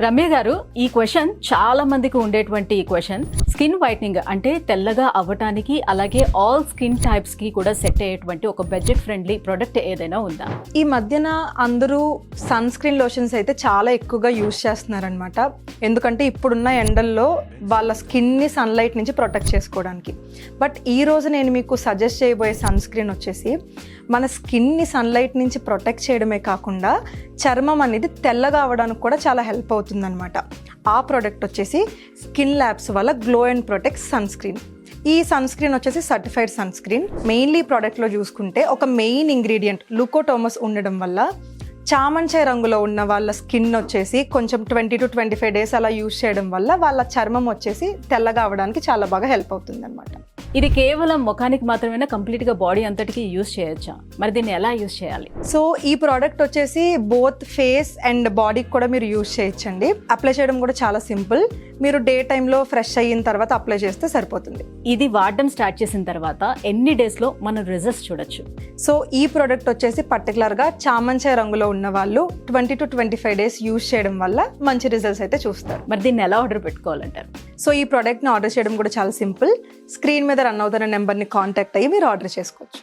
రమ్య గారు, ఈ క్వశ్చన్ చాలా మందికి ఉండేటువంటి క్వశ్చన్. స్కిన్ వైట్నింగ్ అంటే తెల్లగా అవ్వటానికి, అలాగే ఆల్ స్కిన్ టైప్స్ కి కూడా సెట్ అయ్యేటువంటి ఒక బడ్జెట్ ఫ్రెండ్లీ ప్రొడక్ట్ ఏదైనా ఉందా? ఈ మధ్యన అందరూ సన్ స్క్రీన్ లోషన్స్ అయితే చాలా ఎక్కువగా యూజ్ చేస్తున్నారనమాట. ఎందుకంటే ఇప్పుడున్న ఎండల్లో వాళ్ళ స్కిన్ని సన్లైట్ నుంచి ప్రొటెక్ట్ చేసుకోవడానికి. బట్ ఈ రోజు నేను మీకు సజెస్ట్ చేయబోయే సన్ స్క్రీన్ వచ్చేసి మన స్కిన్ని సన్లైట్ నుంచి ప్రొటెక్ట్ చేయడమే కాకుండా చర్మం అనేది తెల్లగా అవ్వడానికి కూడా చాలా హెల్ప్ అవుతుందన్నమాట. ఆ ప్రోడక్ట్ వచ్చేసి స్కిన్ ల్యాబ్స్ వల్ల glow and protect sunscreen. ఈ సన్ స్క్రీన్ వచ్చేసి సర్టిఫైడ్ సన్ స్క్రీన్. మెయిన్లీ ప్రోడక్ట్లో చూసుకుంటే ఒక మెయిన్ ఇంగ్రీడియంట్ లుకోటోమస్ ఉండడం వల్ల చామంచాయ రంగులో ఉన్న వాళ్ళ స్కిన్ వచ్చేసి కొంచెం 20 to 25 days అలా యూజ్ చేయడం వల్ల వాళ్ళ చర్మం వచ్చేసి తెల్లగా అవ్వడానికి చాలా బాగా హెల్ప్ అవుతుంది అనమాట. ఇది కేవలం ముఖానికి మాత్రమే కంప్లీట్ గా బాడీ అంతటికి యూజ్ చేయొచ్చా? మరి దీన్ని ఎలా యూజ్ చేయాలి? సో ఈ ప్రోడక్ట్ వచ్చేసి బోత్ ఫేస్ అండ్ బాడీకి కూడా మీరు యూజ్ చేయొచ్చండి. అప్లై చేయడం కూడా చాలా సింపుల్. మీరు డే టైంలో ఫ్రెష్ అయిన తర్వాత అప్లై చేస్తే సరిపోతుంది. ఇది వాడడం స్టార్ట్ చేసిన తర్వాత ఎన్ని డేస్ లో మనం రిజల్ట్స్ చూడొచ్చు? సో ఈ ప్రోడక్ట్ వచ్చేసి పర్టికులర్ గా చామంచాయ రంగులో ఉన్న వాళ్ళు 20 to 25 days యూజ్ చేయడం వల్ల మంచి రిజల్ట్స్ అయితే చూస్తారు. మరి దీన్ని ఎలా ఆర్డర్ పెట్టుకోవాలంటారు? సో ఈ ప్రోడక్ట్ని ఆర్డర్ చేయడం కూడా చాలా సింపుల్. స్క్రీన్ మీద రన్ అవుతున్న నెంబర్ని కాంటాక్ట్ అయ్యి మీరు ఆర్డర్ చేసుకోవచ్చు.